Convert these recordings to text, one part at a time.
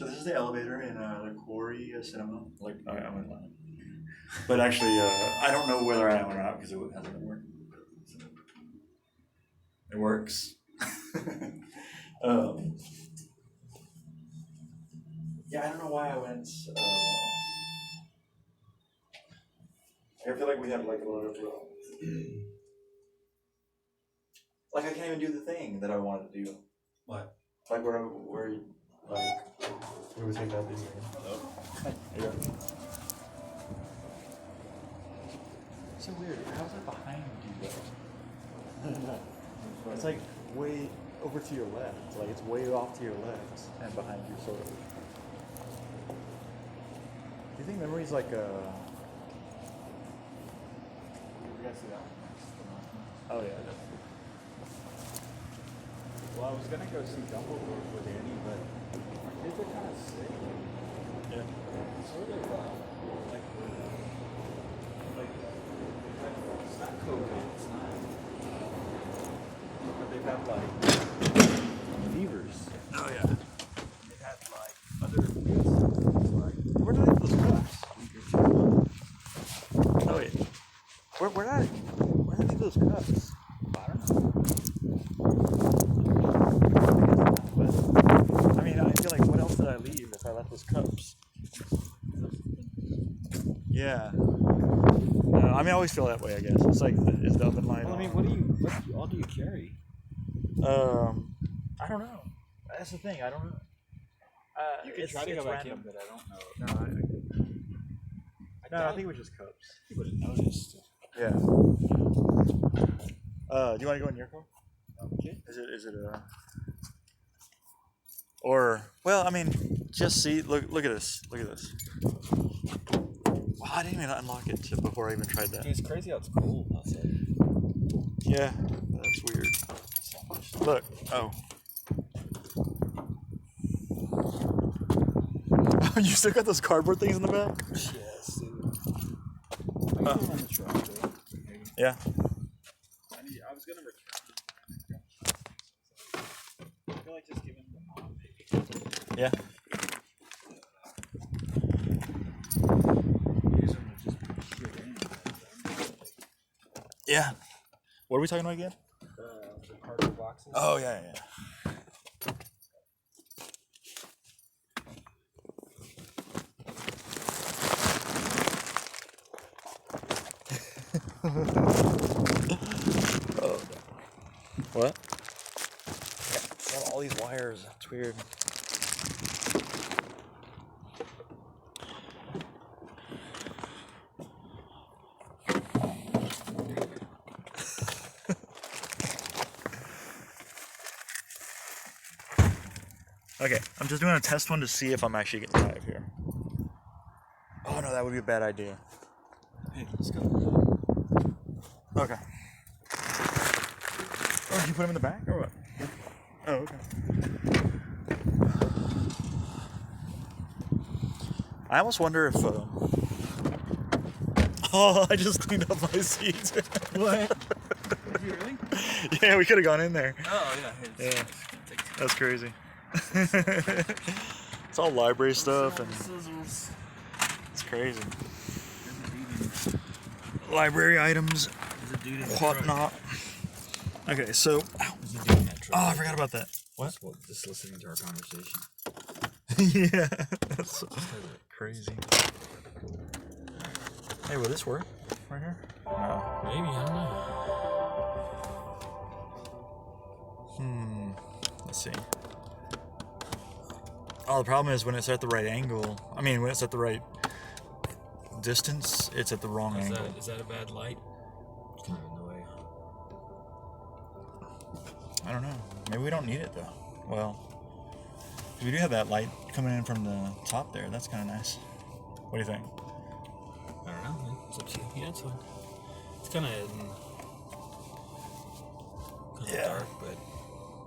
So this is the elevator in the Quarry Cinema. Like, I went live. But actually, I don't know whether I am or not because it hasn't been working. It works. Yeah, I don't know why I went. I feel like we have like a lot of. Like I can't even do the thing that I wanted to do. What? Like where we take that video. Hello. Yeah. So weird. How's that behind you though? It's like way over to your left. It's like it's way off to your left and behind you, sort of. Do you think memory's like a? You guys see that one? Oh yeah. Well, I was gonna go see Dumbledore with Annie, but our kids are kind of sick. Yeah. Sort of like it's not COVID, it's not. But they've had like fevers. Oh yeah. They've had like other things. Like, where do they put those cups? Oh wait. Where do they leave those cups? I don't know. I mean, I feel like what else did I leave if I left those cups? Yeah. I mean, I always feel that way, I guess. It's like, is the oven light on? I mean, what all do you carry? I don't know. That's the thing, I don't know. You could try to go back in, but I don't know. No, I think it was just cups. You would have noticed. Yeah. Do you want to go in your car? Okay. Is it or, well, I mean, just see, look at this. Look at this. Wow, I didn't even unlock it before I even tried that. Dude, it's crazy how it's cold outside. Yeah, that's weird. Look, oh. You still got those cardboard things in the back? Yes, dude. I got on the truck, though. Yeah. I was gonna return them. I feel like just giving them mom, maybe. Yeah. Yeah. What are we talking about again? The cardboard boxes. Oh, yeah. Oh, what? Yeah, all these wires. It's weird. Okay, I'm just doing a test one to see if I'm actually getting live here. Oh no, that would be a bad idea. Hey, let's go. Okay. Oh, did you put them in the back or what? Oh, okay. I almost wonder if. Oh, I just cleaned up my seats. What? Did you really? Yeah, we could have gone in there. Oh, yeah. Yeah. That's crazy. It's all library stuff and it's crazy. Library items, whatnot. Okay, so I forgot about that. What? Just listening to our conversation. Yeah, that's crazy. Hey, will this work right here? No. Maybe, I don't know. Let's see. Oh, the problem is when it's at the right angle. I mean, when it's at the right distance, it's at the wrong angle. Is that a bad light? It's kind of in the way. I don't know. Maybe we don't need it though. Well, we do have that light coming in from the top there. That's kind of nice. What do you think? I don't know, man. It's up to you. Yeah, it's fine. It's kind of dark, but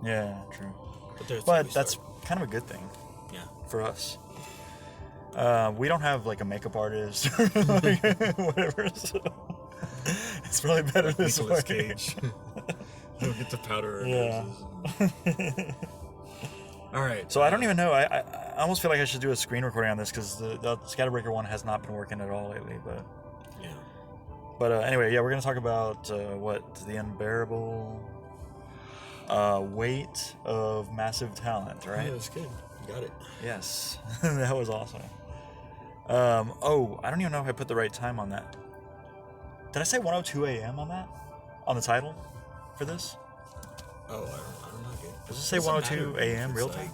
yeah, true. But that's kind of a good thing. Yeah. For us. We don't have like a makeup artist or like, whatever, so it's probably better like this way. Cage. We'll get the powder. Yeah. All right. So I don't even know. I I almost feel like I should do a screen recording on this because the Scatterbreaker one has not been working at all lately. But Yeah. But anyway, yeah, we're gonna talk about the unbearable weight of massive talent, right? Yeah, that's good. You got it. Yes, that was awesome. Oh, I don't even know if I put the right time on that. Did I say 1:02 a.m. on that? On the title for this? Oh, I don't know, dude. Does it say 1:02 a.m. real time?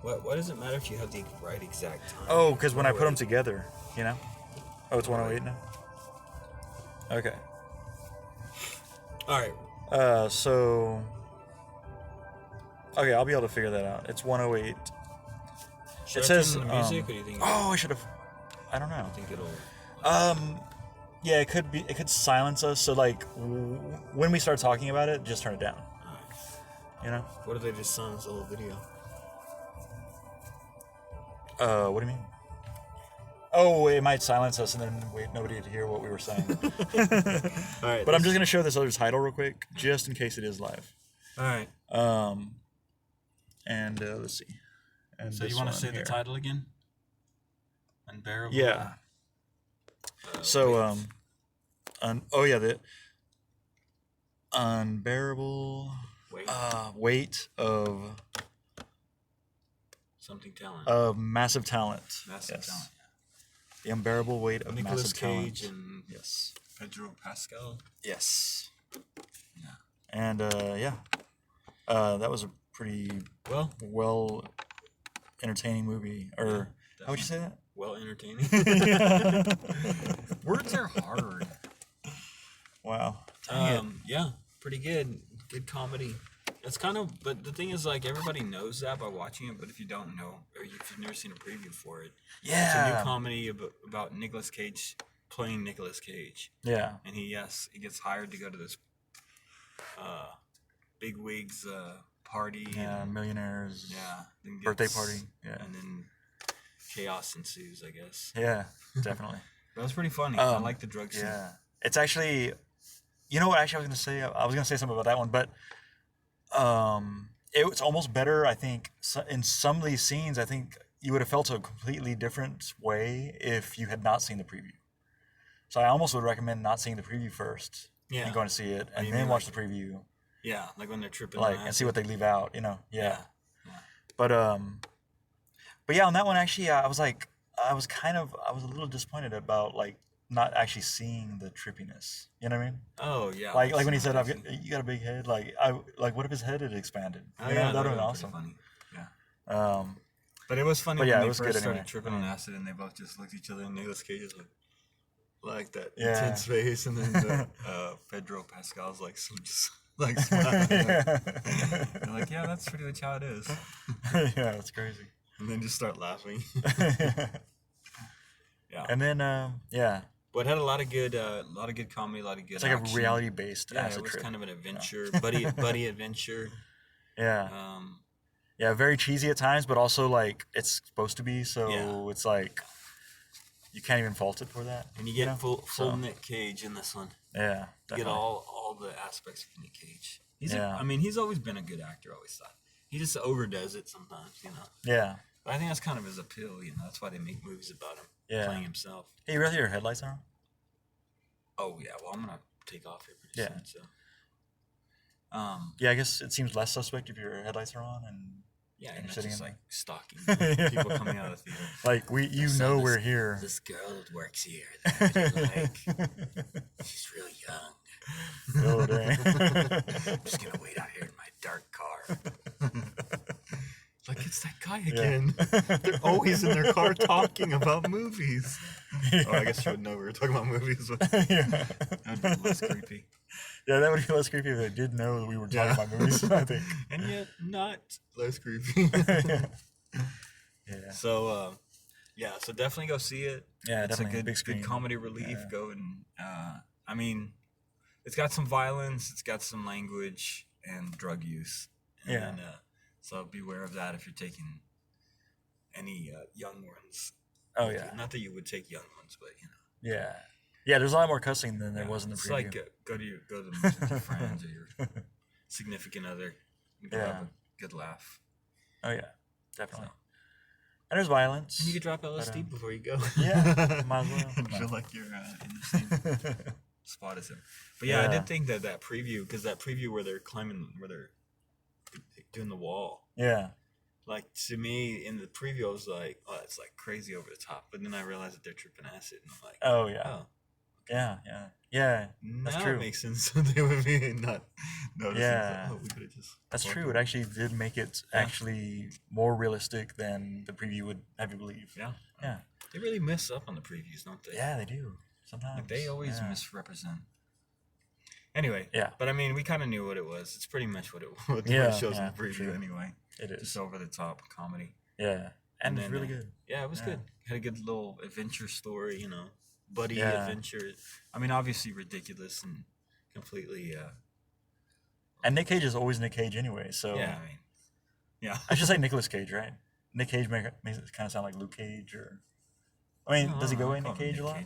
Why does it matter if you have the right exact time? Oh, because when I put them together, you know? Oh, it's 1:08 now? Okay. Alright. So... Okay, I'll be able to figure that out. It's 1:08. Should It I says... turn on the music, or do you think... Oh, I should have... I don't know. I think it'll... Yeah, it could be. It could silence us. So like, when we start talking about it, just turn it down. You know? What if they just silence the whole video? What do you mean? Oh, it might silence us, and then wait, nobody to hear what we were saying. All right. But I'm just gonna show this other title real quick, just in case it is live. All right. And let's see. And so you want to say the title again? Unbearable. Yeah. So the unbearable weight of something talent. Of massive talent. Massive talent. The unbearable weight of Nicolas massive Cage talent. And yes. Pedro Pascal. Yes. Yeah. And that was a pretty well entertaining movie. Or how would you say that? Well entertaining. Words are hard. Wow. Yeah, pretty good. Good comedy. It's kind of, but the thing is, like, everybody knows that by watching it, but if you don't know, or if you've never seen a preview for it, it's a new comedy about Nicolas Cage playing Nicolas Cage. Yeah. And he gets hired to go to this bigwigs party. Yeah, millionaires. Yeah. Birthday party. Yeah. And then chaos ensues, I guess. Yeah, definitely. That was pretty funny. I like the drug scene. Yeah. It's actually, you know what? Actually, I was gonna say something about that one, but it was almost better. I think in some of these scenes, I think you would have felt a completely different way if you had not seen the preview. So I almost would recommend not seeing the preview first and going to see it, and then watch the preview. Yeah, like when they're tripping. And see what they leave out. You know. Yeah. But yeah, on that one actually, I was a little disappointed about like not actually seeing the trippiness. You know what I mean? Oh yeah. Like when he said, "You got a big head." Like what if his head had expanded? Oh, you know, that would have been awesome. Funny. Yeah. But it was funny when they first started tripping on acid, and they both just looked at each other, and Nicolas Cage is like that intense face, and then Pedro Pascal's like just like smiling. They're like, yeah, that's pretty much how it is. Yeah, that's crazy. And then just start laughing. Yeah. And then but it had a lot of good comedy, a lot of good. It's like action. A reality-based acid it was trip. kind of an adventure, buddy adventure. Yeah. Yeah, very cheesy at times, but also like it's supposed to be. So it's like you can't even fault it for that. And you get full Nick Cage in this one. Yeah, definitely. You get all the aspects of Nick Cage. He's always been a good actor. I always thought he just overdoes it sometimes, you know. Yeah. But I think that's kind of his appeal, you know. That's why they make movies about him playing himself. Hey, you realize your headlights are on? Oh yeah. Well, I'm gonna take off here pretty soon. So. Yeah, I guess it seems less suspect if your headlights are on and and you're sitting just like stalking people coming out of the theater. Like we're here. This girl that works here that I really like. She's really young. Oh dang! I'm just gonna wait out here in my dark car. Like, it's that guy again. They're always in their car talking about movies. Oh, I guess you would know we were talking about movies. But that would be less creepy. Yeah, that would be less creepy if they did know that we were talking about movies, I think. And yet, not less creepy. So, so definitely go see it. Yeah, it's definitely. A good comedy relief. Go and, I mean, it's got some violence, it's got some language and drug use. And, so beware of that if you're taking any young ones. Oh yeah. Not that you would take young ones, but you know. Yeah. Yeah, there's a lot more cussing than there was in the preview. It's like go to the movies with your friends or your significant other. And have a good laugh. Oh yeah, definitely. And there's violence. And you could drop LSD before you go. Yeah, might as well. And feel like you're in the same spot as him. But yeah, I did think that preview, because that preview where they're doing the wall. Yeah. Like, to me, in the preview, I was like, oh, it's like crazy over the top. But then I realized that they're tripping acid, and I'm like, oh yeah. Oh. Yeah. That's now true. It makes sense. They would be not noticing. Yeah. Like, we could have just. That's true. It actually did make it actually more realistic than the preview would have you believe. Yeah. Yeah. They really mess up on the previews, don't they? Yeah, they do. Sometimes. Like, they always misrepresent. Anyway. Yeah. But I mean, we kind of knew what it was. It's pretty much what it shows in the preview anyway. It is. Just over the top comedy. Yeah. And it's really good. Yeah, it was good. Had a good little adventure story, buddy adventure. I mean, obviously ridiculous and completely. And Nick Cage is always Nick Cage anyway, so. Yeah, I mean. Yeah. I should say Nicolas Cage, right? Nick Cage makes it kind of sound like Luke Cage, or. I mean, does he go in Nick Cage a lot?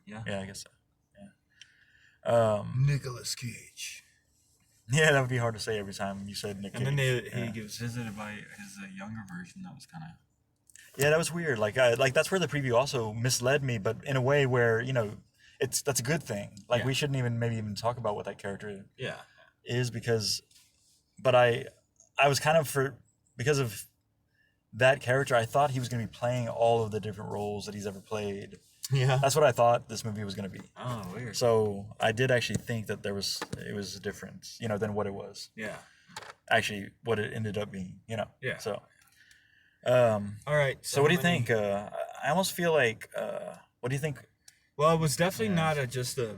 Yeah. Yeah, I guess so. Yeah. Nicolas Cage. Yeah, that would be hard to say every time you said Nick Cage. And then he gets visited by his younger version. That was kind of. Yeah, that was weird. Like that's where the preview also misled me, but in a way where that's a good thing. Like we shouldn't even talk about what that character is but I was kind of because of that character, I thought he was going to be playing all of the different roles that he's ever played. Yeah, that's what I thought this movie was going to be. Oh, weird. So I did actually think that it was a difference, than what it was. Yeah. Actually, what it ended up being, Yeah. So. All right. So what do you think? I almost feel like. What do you think? Well, it was definitely not just a.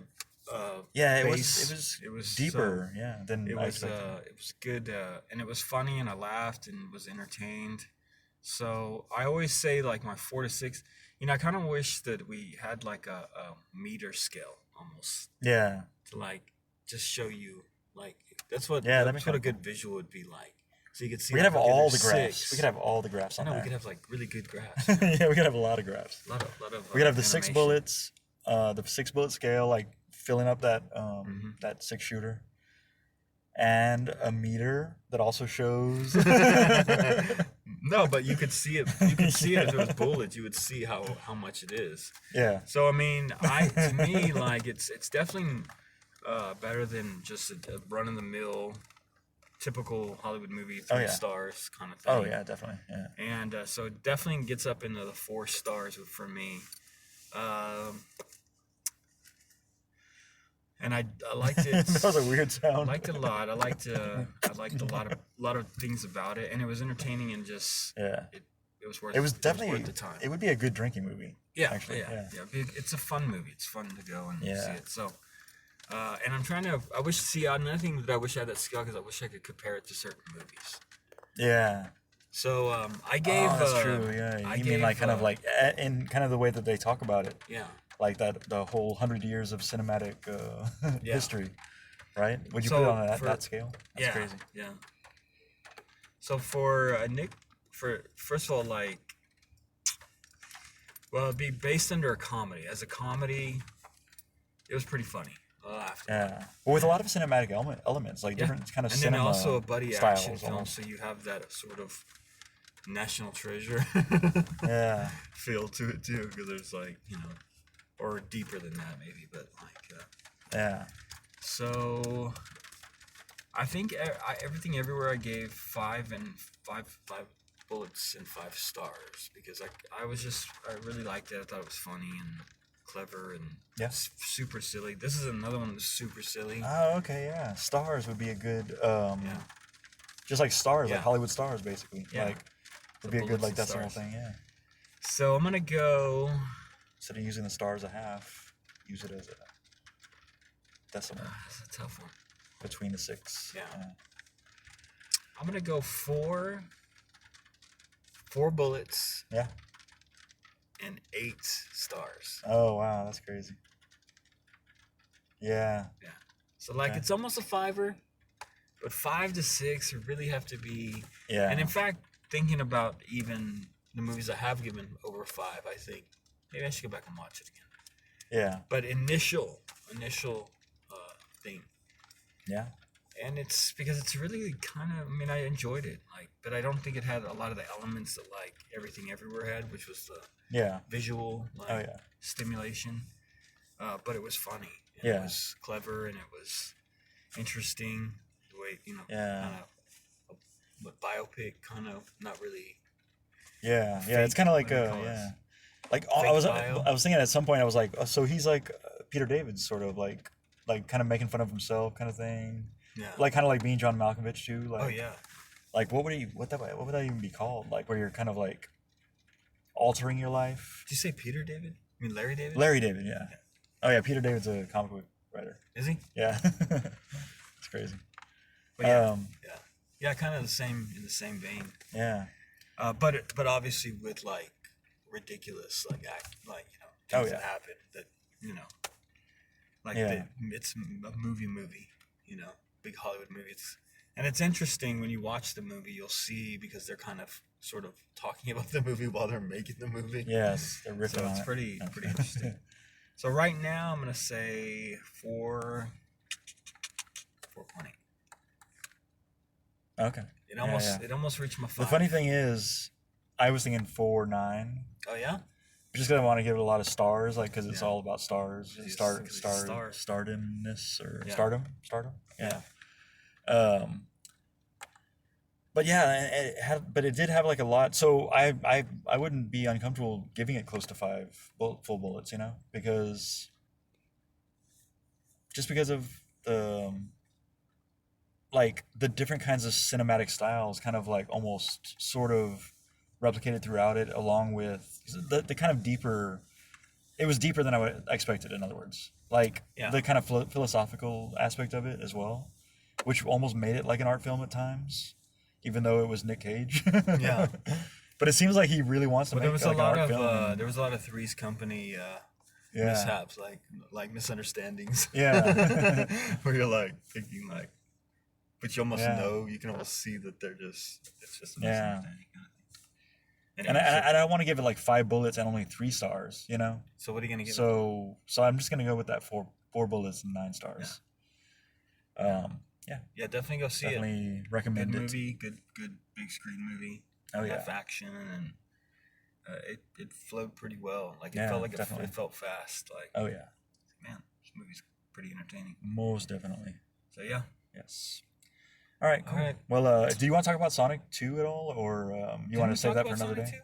It was deeper. Than it I was. expected. It was good, and it was funny, and I laughed and was entertained. So I always say like my 4 to 6. I kind of wish that we had like a meter scale almost. Yeah. To like just show you like that's what that's what a good visual would be like. So you could see. We could have all the graphs. We could have all the graphs on that. We could have like really good graphs. Yeah, we could have a lot of graphs. A lot of. We could have the 6 bullets, the 6 bullet scale, like filling up that that 6-shooter, and a meter that also shows. No, but you could see it. You could see it if there was bullets. You would see how much it is. Yeah. So I mean, to me, like it's definitely better than just a run-of-the-mill. Typical Hollywood movie, 3 stars kind of thing. Oh yeah, definitely. Yeah. And so it definitely gets up into the 4 stars for me. And I liked it. That was a weird sound. I liked it a lot. I liked a lot of things about it, and it was entertaining and just it was worth. It was definitely worth the time. It would be a good drinking movie. Yeah, actually. Yeah. It's a fun movie. It's fun to go and see it. So. And I'm trying to. I wish see another thing that I wish I had that skill because I wish I could compare it to certain movies. Yeah. So I gave. Oh, that's true. Yeah. You mean like kind of like in kind of the way that they talk about it. Yeah. Like the whole 100 years of cinematic history, right? Would you put it on that scale? That's crazy. Yeah. So for Nick, first of all, like, well, it'd be based under a comedy. As a comedy, it was pretty funny. I laughed. Yeah. Well, with a lot of cinematic elements, like different kind of cinema and then also a buddy styles, action film, almost. so you have that sort of national treasure feel to it too, because there's like or deeper than that maybe, but like So I think everything everywhere I gave 5 bullets and 5 stars because I really liked it. I thought it was funny and clever and super silly. This is another one that's super silly. Oh, okay, yeah. Stars would be a good just like stars, like Hollywood stars basically. Yeah. Like would be a good like decimal thing, So I'm gonna go instead of using the stars a half, use it as a decimal. That's a tough one. Between the 6. Yeah. I'm gonna go 4 bullets. Yeah. And 8 stars. Oh wow, that's crazy. Yeah. Yeah. So like it's almost a 5er, but 5 to 6 really have to be. Yeah. And in fact, thinking about even the movies I have given over 5, I think maybe I should go back and watch it again. Yeah. But initial thing. Yeah. And it's because it's really kind of. I mean, I enjoyed it. Like but I don't think it had a lot of the elements that like Everything Everywhere had, which was the visual stimulation. But it was funny. And it was clever, and it was interesting. The way kind of a biopic, kind of not really. Yeah, it's kind of like like I was thinking at some point I was like, oh, so he's like Peter David's sort of like kind of making fun of himself kind of thing. Yeah. Like kind of like being John Malkovich too. Like, oh yeah. Like what would that even be called? Like where you're kind of like altering your life. Did you say Peter David? I mean Larry David? Larry David, yeah. Oh yeah, Peter David's a comic book writer. Is he? Yeah. It's crazy. But yeah, kind of in the same vein. Yeah. But obviously with like ridiculous things that happen that it's a movie, big Hollywood movie. And it's interesting when you watch the movie, you'll see because they're kind of sort of talking about the movie while they're making the movie. Yes, they're riffing on it. So it's pretty interesting. So right now I'm gonna say 4.8. Okay. It almost reached my 5. The funny thing is, I was thinking 4.9. Oh yeah. Just because I want to give it a lot of stars, like because it's all about stars, Stardomness or Yeah. stardom. Yeah. But yeah, but it did have like a lot. So I wouldn't be uncomfortable giving it close to 5 full bullets, because of the like the different kinds of cinematic styles, kind of like almost sort of replicated throughout it, along with the kind of deeper. It was deeper than I expected. In other words, like the kind of philosophical aspect of it as well, which almost made it like an art film at times. Even though it was Nick Cage. Yeah. But it seems like he really wants to make there was like a lot an art of film. there was a lot of Three's Company mishaps, like misunderstandings. Yeah. Where you're like thinking like, but you almost know, you can almost see that it's just a misunderstanding kind of thing. And I want to give it like 5 bullets and only 3 stars, So what are you gonna give? So I'm just gonna go with that 4 bullets and 9 stars. Yeah, definitely go see it. Definitely recommend good it. Movie, good big screen movie. Oh yeah. Enough action and it flowed pretty well. Like it Yeah, felt like definitely. it felt fast. Like Oh yeah. man, this movie's pretty entertaining. Most definitely. So yeah. Yes. All right. Cool. All right. Well, do you want to talk about Sonic 2 at all, or you want to save that for another day?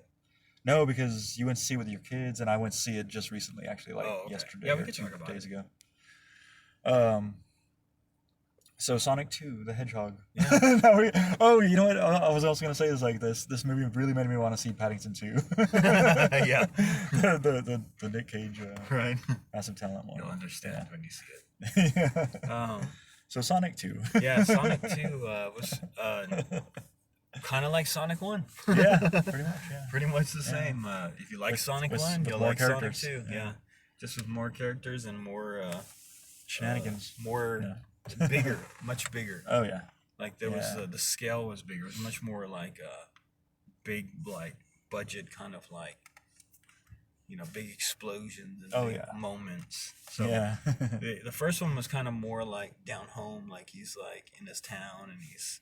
No, because you went to see it with your kids, and I went to see it just recently, actually, yesterday we or could 2 talk about days it. ago. So Sonic 2, the Hedgehog. Yeah. You know what? I was also gonna say is like this movie really made me want to see Paddington 2. Yeah. the Nick Cage Right. massive talent one. You'll understand when you see it. Yeah. So Sonic 2. Yeah, Sonic 2 was kind of like Sonic 1. Yeah, pretty much. Yeah. Pretty much the same. If you like Sonic 1, you'll like Sonic 2. Yeah. Just with more characters and more shenanigans. Bigger, much bigger. Oh yeah. Like there was the scale was bigger. It was much more like big like budget kind of like big explosions and big moments. So the first one was kind of more like down home, like he's like in his town and he's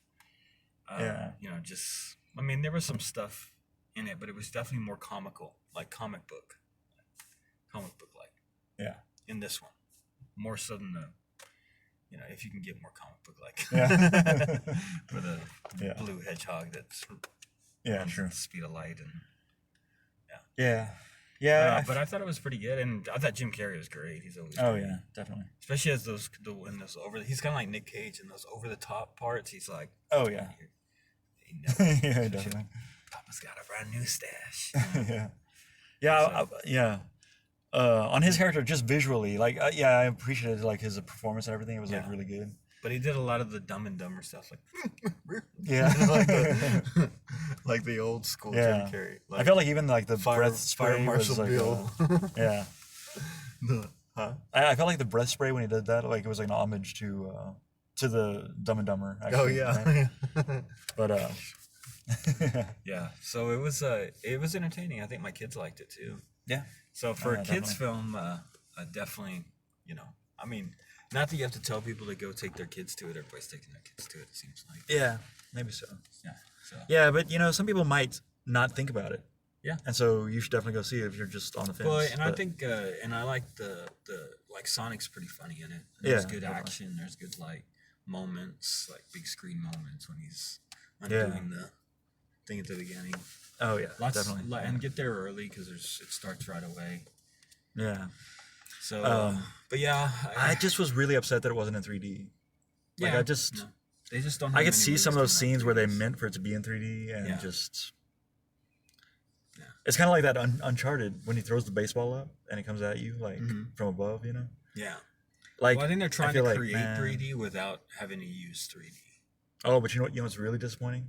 just there was some stuff in it, but it was definitely more comical, like comic book like. Yeah. In this one, more so than the. If you can get more comic book like with a blue hedgehog that's true. At the speed of light and but I thought it was pretty good, and I thought Jim Carrey was great. He's always great. Yeah, definitely. Especially as he's kind of like Nick Cage in those over the top parts. He's like yeah, definitely. Papa's got a brand new stash. On his character, just visually, like, I appreciated like his performance and everything. It was like really good. But he did a lot of the Dumb and Dumber stuff, like like the old school Jim Carrey. Like, I felt like even like the breath spray Marshal was like, Bill. I felt like the breath spray when he did that, like it was like an homage to the Dumb and Dumber. Actually, right? But so it was entertaining. I think my kids liked it too. Yeah. So for a kids film, definitely, not that you have to tell people to go take their kids to it. Everybody's taking their kids to it. It seems like. Yeah, maybe so. Yeah. So. Yeah, but some people might not think about it. Yeah. And so you should definitely go see it if you're just on the fence. Well, and I think, and I like the like Sonic's pretty funny in it. There's good action. There's good like moments, like big screen moments when he's undoing the thing at the beginning. Oh yeah, definitely. And get there early because it starts right away. Yeah. So, but yeah, I just was really upset that it wasn't in 3D. Like they just don't. I could see some of those scenes where they meant for it to be in 3D, and just. Yeah. It's kind of like that Uncharted when he throws the baseball up and it comes at you like from above, Yeah. Like I think they're trying to create 3D without having to use 3D. Oh, but you know what's really disappointing?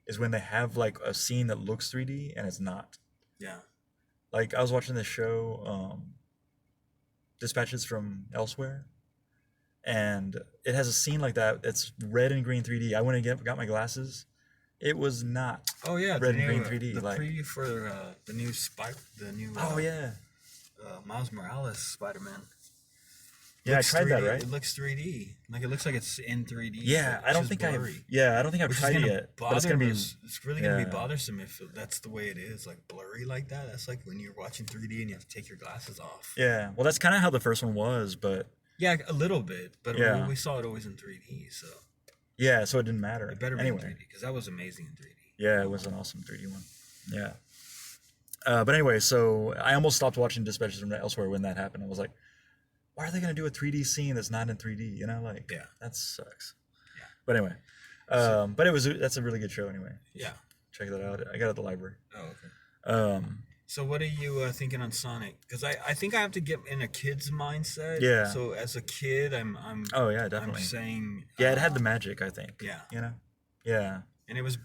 Is when they have like a scene that looks 3D and it's not. Yeah. Like I was watching this show, Dispatches from Elsewhere, and it has a scene like that. It's red and green 3D. I went and got my glasses. It was not. Oh yeah, red and green 3D. The preview for the new oh yeah. Miles Morales Spider-Man. Yeah, I tried 3D. that, right? It looks 3D. Like it looks like it's in 3D. Yeah, I don't think I've tried it yet. But it's gonna be. It's really gonna be bothersome if that's the way it is, like blurry like that. That's like when you're watching 3D and you have to take your glasses off. Yeah, well, that's kind of how the first one was, but. Yeah, a little bit, but we saw it always in 3D, so. Yeah, so it didn't matter. It better be in 3D because that was amazing in 3D. Yeah, it was an awesome 3D one. Yeah. But anyway, so I almost stopped watching Dispatches from Elsewhere when that happened. I was like, why are they going to do a 3D scene that's not in 3D? That sucks. Yeah. But anyway, but that's a really good show anyway. Yeah. Check that out. I got it at the library. Oh, okay. So what are you thinking on Sonic? Because I think I have to get in a kid's mindset. Yeah. So as a kid, I'm. Oh yeah, definitely. I'm saying. Yeah, it had the magic, I think. Yeah. Yeah. And it was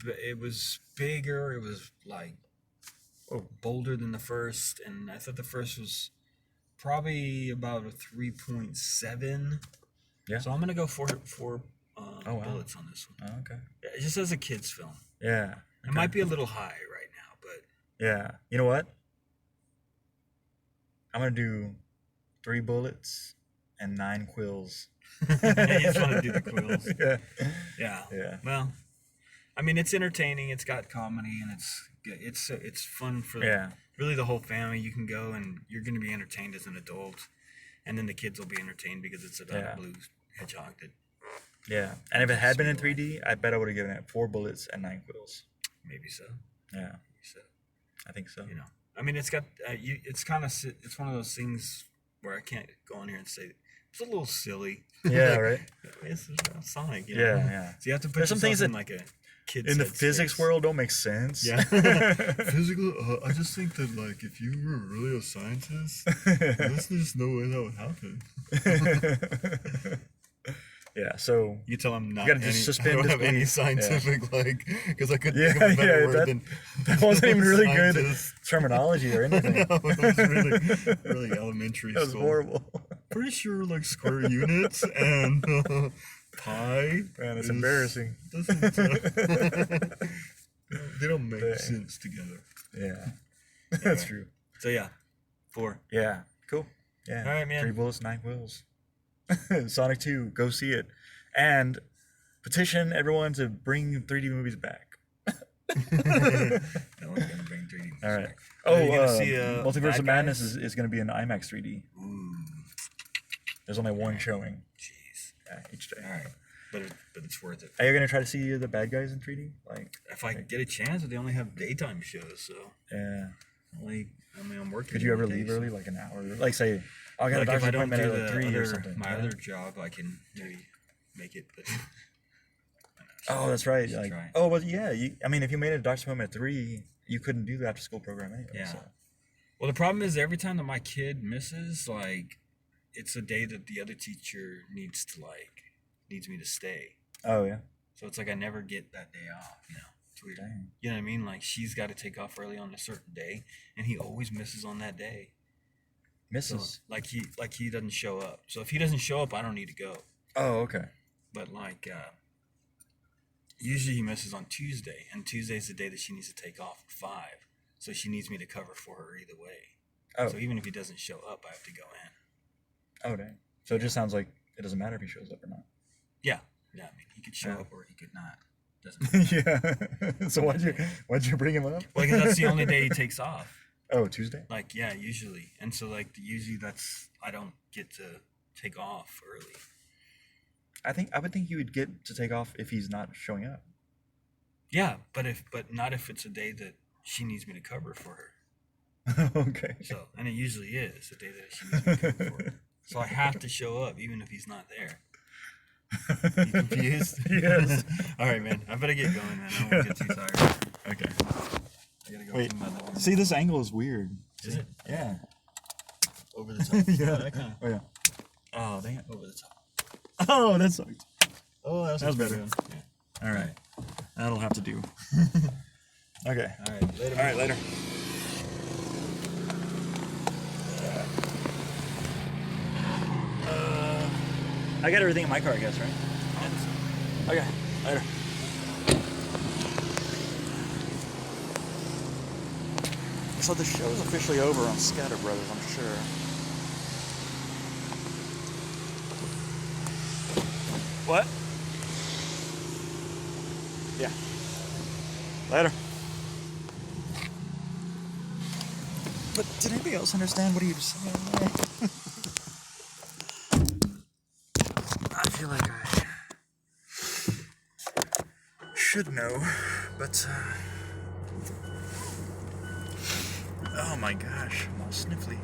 bigger. It was like bolder than the first, and I thought the first was probably about a 3.7. Yeah. So I'm gonna go for bullets on this one. Oh, okay. Yeah, it just as a kid's film. Yeah. It might be a little high right now, but. Yeah. You know what? I'm gonna do 3 bullets and 9 quills. You just want to do the quills. Yeah. Yeah. Well, I mean, it's entertaining. It's got comedy, and it's fun for really the whole family. You can go, and you're going to be entertained as an adult, and then the kids will be entertained because it's about a blue hedgehog. Yeah, and if it had been in 3D, I bet I would have given it 4 bullets and 9 quills. Maybe so. Yeah. Maybe so. I think so. I mean, it's got it's one of those things where I can't go on here and say it's a little silly. Yeah, right. It's Sonic. Yeah. So you have to put some things in like a kid's in the physics world don't make sense. Yeah. Physical. I just think that like if you were really a scientist, there's just no way that would happen. Yeah, so you tell him not. You gotta suspend I don't have any scientific because I couldn't think of a better word than that wasn't even really good terminology or anything. No, it was really elementary. That was horrible. Pretty sure like square units and pi. Man, it's embarrassing. They don't make sense together. Yeah, that's true. So yeah, 4. Yeah, cool. Yeah. All right, man. 3 bullets, 9 quills. Sonic 2, go see it, and petition everyone to bring 3D movies back. No one's gonna bring 3D movies all right. back. Multiverse of Madness is going to be in IMAX 3D. Ooh. There's only one showing. Jeez. Yeah, each day. All right, but it's worth it. Are you going to try to see the bad guys in 3D? If I get a chance, they only have daytime shows, so. Yeah. I'm working. Could you ever leave early, like an hour? Like say, I got a doctor's appointment at 3 or something. My other job, I can maybe make it. But oh, that's right. Well, yeah. If you made a doctor's appointment at 3, you couldn't do the after-school program anyway. Yeah. So. Well, the problem is every time that my kid misses, it's a day that the other teacher needs me to stay. Oh yeah. So it's like I never get that day off. It's weird. Dang. You know what I mean? Like she's got to take off early on a certain day, and he always misses on that day. Misses. So, he doesn't show up. So if he doesn't show up, I don't need to go. Oh, okay. But usually he misses on Tuesday, and Tuesday's the day that she needs to take off at 5. So she needs me to cover for her either way. Oh. So even if he doesn't show up, I have to go in. Oh, dang. So it just sounds like it doesn't matter if he shows up or not. Yeah. Yeah. I mean, he could show up or he could not. doesn't. Yeah. So why'd you bring him up? Well, because that's the only day he takes off. Oh, Tuesday? Like, yeah, usually. And so, like, usually I don't get to take off early. I would think you would get to take off if he's not showing up. Yeah, but not if it's a day that she needs me to cover for her. Okay. So, and it usually is the day that she needs me to cover for her. So I have to show up even if he's not there. You confused? Yes. All right, man. I better get going, man. I don't want to get too tired. Okay. I gotta go. Wait. See, this angle is weird. Is it? Yeah. Over the top. Yeah. Oh yeah. Oh dang it. Over the top. Oh, that sucked. Oh, that was better. Yeah. All right. That'll have to do. Okay. All right. Later. All right. Later. I got everything in my car, I guess, right? Yeah. Okay. Later. So the show's officially over on ScatterBrothers, I'm sure. What? Yeah. Later. But did anybody else understand what he was saying? I feel like I should know, but oh my gosh, I'm all sniffly.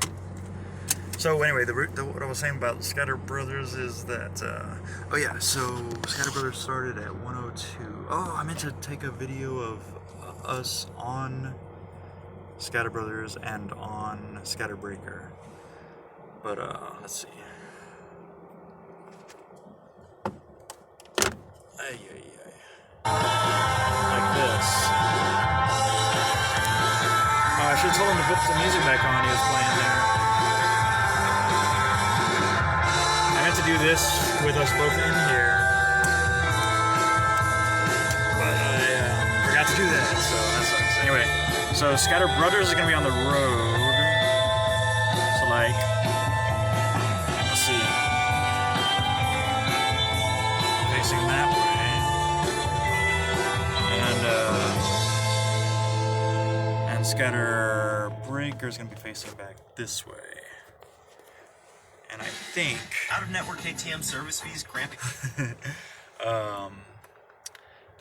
So anyway, what I was saying about ScatterBrothers is that, oh yeah, so ScatterBrothers started at 102. Oh, I meant to take a video of us on ScatterBrothers and on Scatterbreaker. But, let's see. Ay. Like this. Oh, I should have told him to put the music back on he was playing there. I meant to do this with us both in here, but I forgot to do that, so that sucks. Anyway, so ScatterBrothers is going to be on the road, so like, let's see, facing that way, and ScatterBreaker is going to be facing back this way. And I think out-of-network ATM service fees cramping.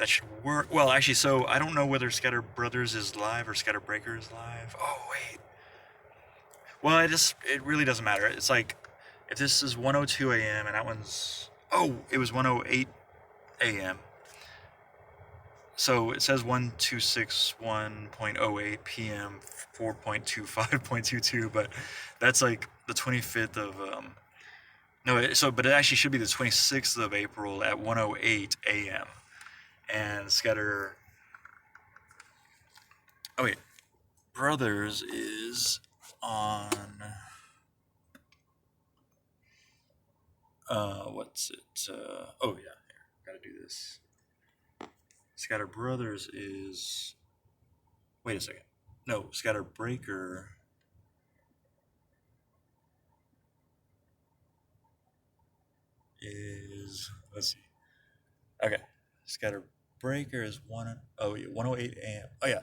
that should work. Well, actually, so I don't know whether ScatterBrothers is live or ScatterBreaker is live. Oh wait. Well, it really doesn't matter. It's like if this is 1:02 a.m. and that one's it was 1:08 a.m. So it says 1261.08 p.m. 4.25.22, but that's like the 25th of but it actually should be the 26th of April at 1:08 a.m. and Brothers is on what's it? Oh yeah, here, gotta do this. ScatterBrothers is, wait a second. No, ScatterBreaker is, let's see. Okay, ScatterBreaker is 1:08 a.m. Oh yeah,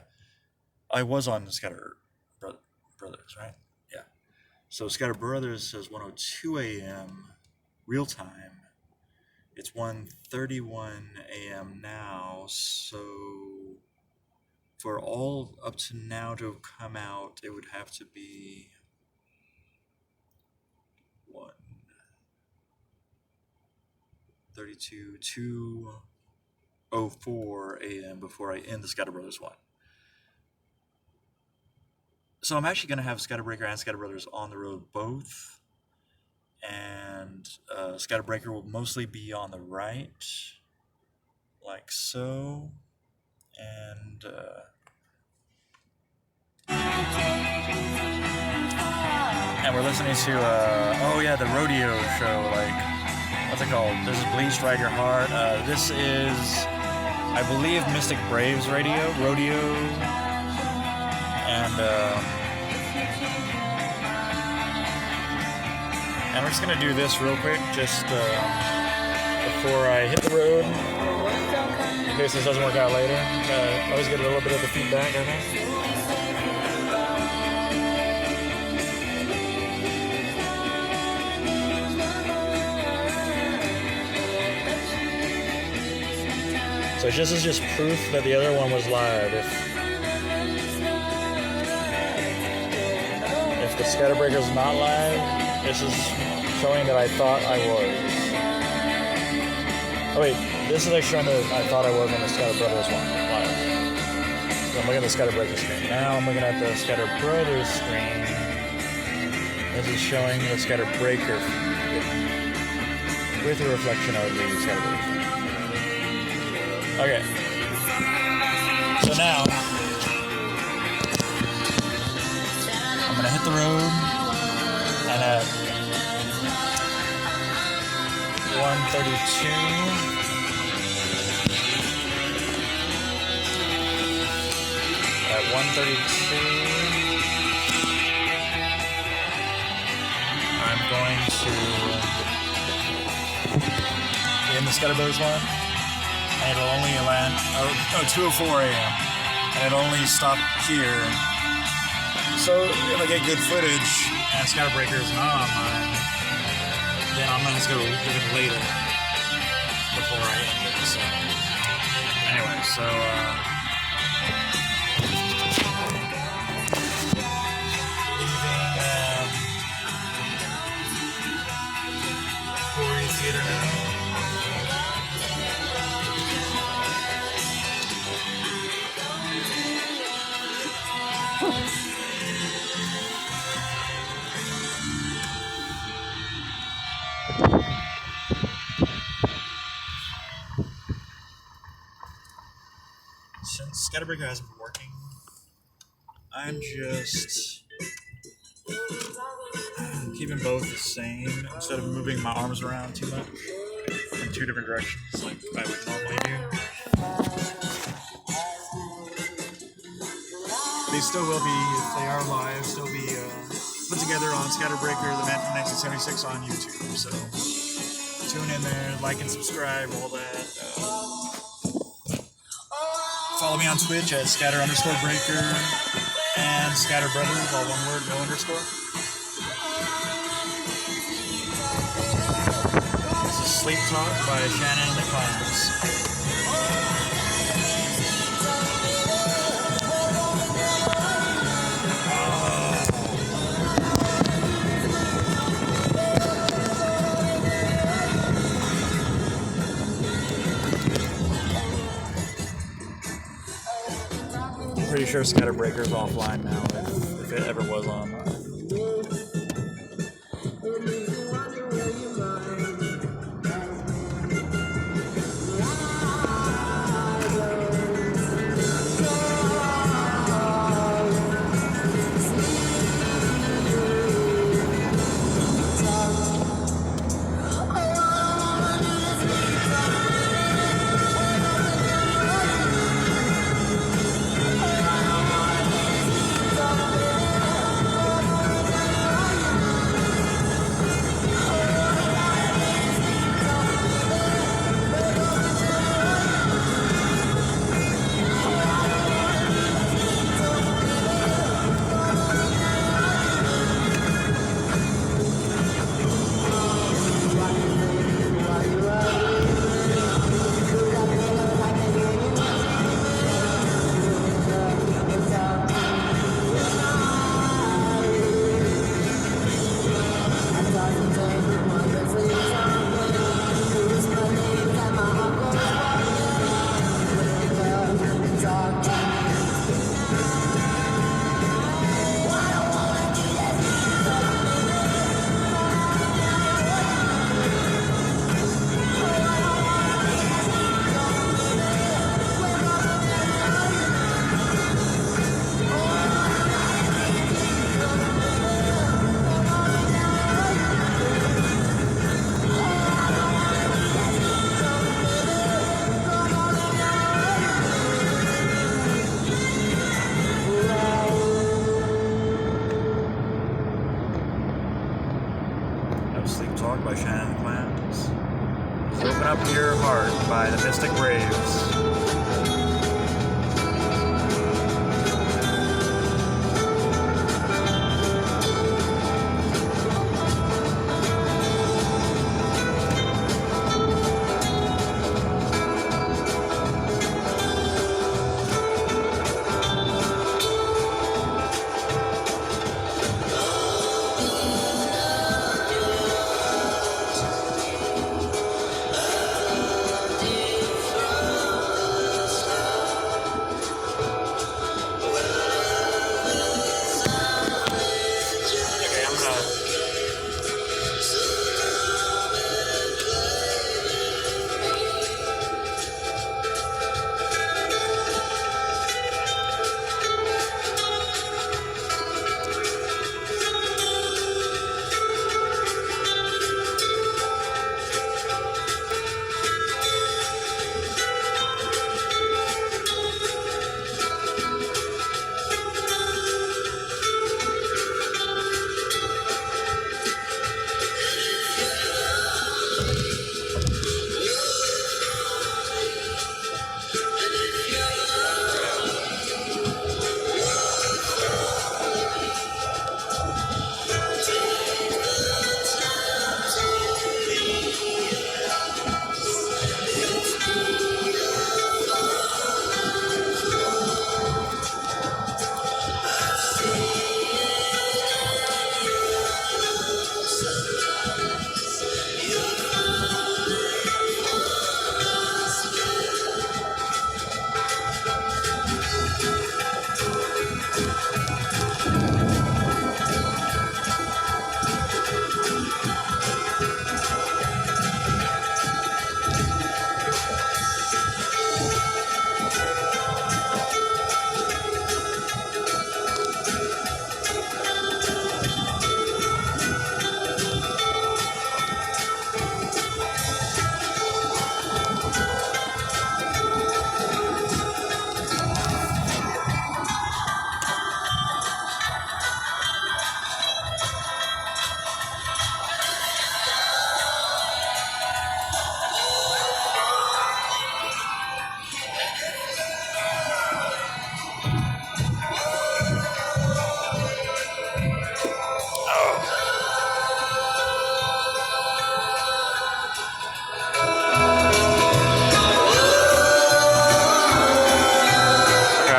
I was on ScatterBrothers, right? Yeah. So ScatterBrothers says 1:02 a.m. real time. It's 1:31 a.m. now, so for all up to now to have come out, it would have to be 1:32, 2:04 a.m. before I end the ScatterBrothers one. So I'm actually going to have ScatterBreaker and ScatterBrothers on the road both. And ScatterBreaker will mostly be on the right, like so, and we're listening to the rodeo show, like, what's it called? This is Bleached Ride Your Heart. This is, I believe, Mystic Braves rodeo, and we're just gonna do this real quick, just the before I hit the road, in case this doesn't work out later. I always get a little bit of the feedback, I think. So this is just proof that the other one was live. If the ScatterBreaker is not live, this is showing that I thought I was. Oh wait, this is like showing that I thought I was on the ScatterBrothers one live. So I'm looking at the ScatterBreaker screen. Now I'm looking at the ScatterBrothers screen. This is showing the ScatterBreaker with a reflection of the ScatterBrothers screen. Okay. So now I'm gonna hit the road, and at 1:32, I'm going to in the ScatterBrothers one. And it'll only land 2:04 a.m. and it'll only stop here. So if I get good footage and ScatterBreaker is not online, then I'm gonna just go even later before I end it. So anyway, so leaving Corey Theater now. Since ScatterBreaker hasn't been working, I'm just keeping both the same instead of moving my arms around too much in two different directions like I would normally do. They still will be, if they are live, still be put together on ScatterBreaker, the man from 1976 on YouTube. So tune in there, like and subscribe, all that. Follow me on Twitch at scatter_breaker and ScatterBrothers, all one word, no underscore. This is Sleep Talk by Shannon and the Clams. Pretty sure ScatterBreaker's offline now, if it ever was online. Sleep Talk by Shannon and the Clams. Up Your Heart by the Mystic Braves.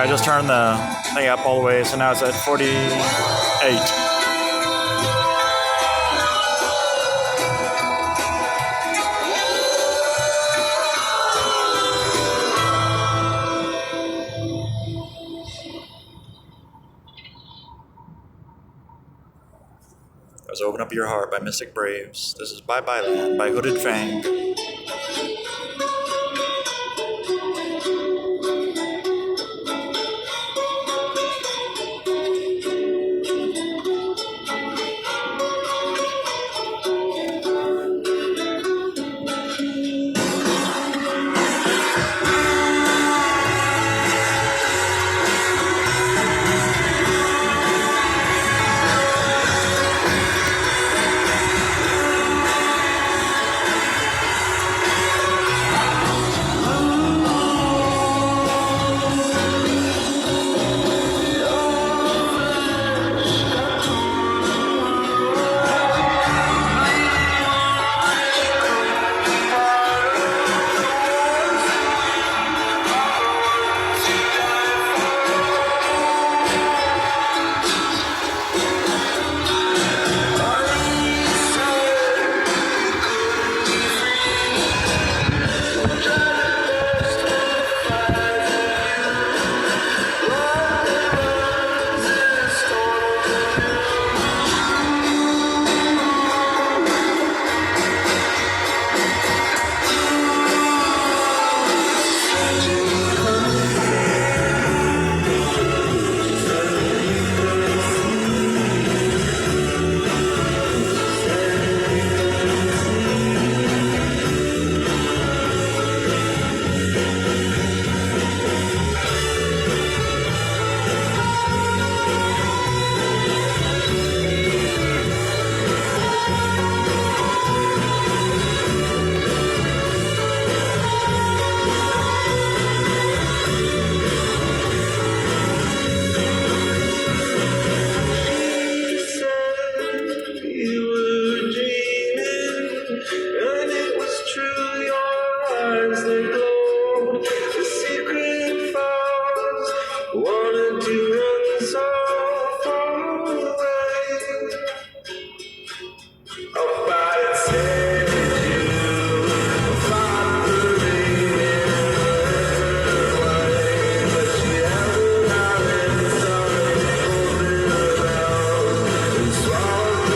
I just turned the thing up all the way, so now it's at 48. That was Open Up Your Heart by Mystic Braves. This is Bye Bye Land by Hooded Fang. Wanted to run so far away. Oh, but instead you fought the rain away. But she held it out and started holding her bells and swallowed them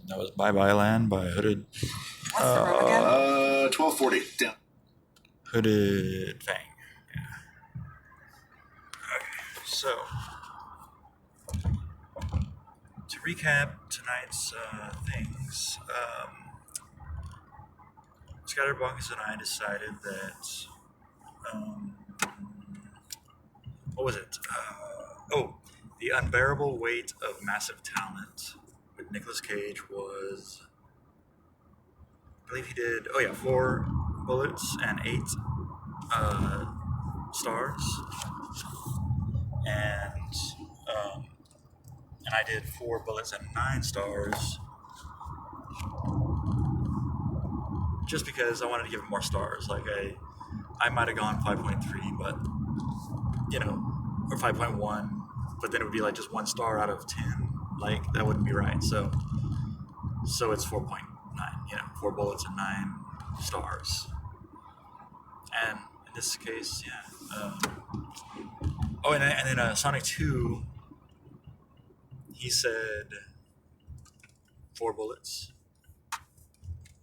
That was Bye Bye Land by Hooded. What's the room again? 1240 down. Hooded Fang. Yeah. Okay, so to recap tonight's things, ScatterBrothers and I decided that what was it? The Unbearable Weight of Massive Talent with Nicolas Cage was, I believe he did, 4 bullets and 8 stars, and I did 4 bullets and 9 stars, just because I wanted to give him more stars. Like I might have gone 5.3, but or 5.1, but then it would be like just 1 star out of 10. Like that wouldn't be right. So it's 4.9. 4 bullets and 9 stars. And in this case, yeah. And then Sonic 2, he said 4 bullets,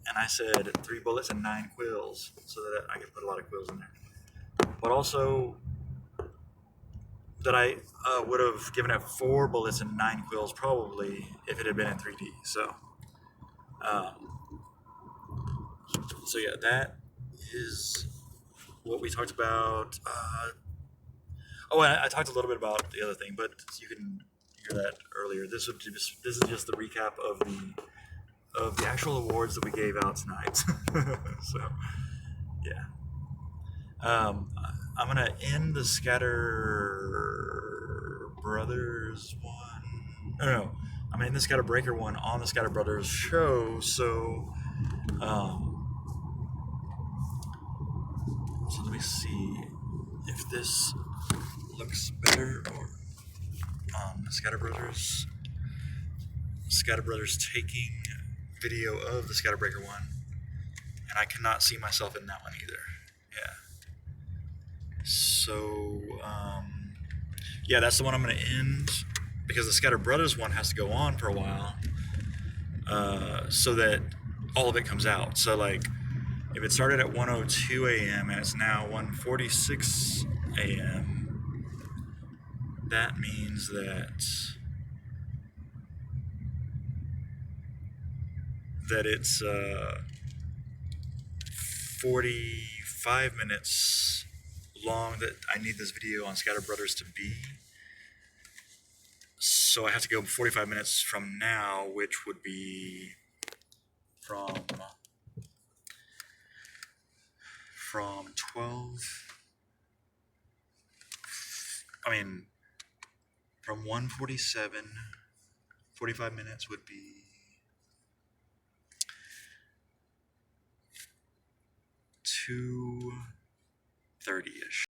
and I said 3 bullets and 9 quills, so that I could put a lot of quills in there. But also that I would have given it 4 bullets and 9 quills probably if it had been in 3D. So yeah, that is what we talked about. And I talked a little bit about the other thing, but you can hear that earlier. This is just the recap of the actual awards that we gave out tonight. So yeah, I'm gonna end the ScatterBrothers one. No, I'm gonna end the ScatterBreaker one on the ScatterBrothers show. So let me see if this looks better or on ScatterBrothers taking video of the ScatterBreaker one, and I cannot see myself in that one either. Yeah. So yeah, that's the one I'm going to end, because the ScatterBrothers one has to go on for a while, so that all of it comes out. So like, if it started at 1:02 a.m. and it's now 1:46 a.m., that means that it's 45 minutes long that I need this video on ScatterBrothers to be. So I have to go 45 minutes from now, which would be from 1:47, 45 minutes would be 2:30-ish.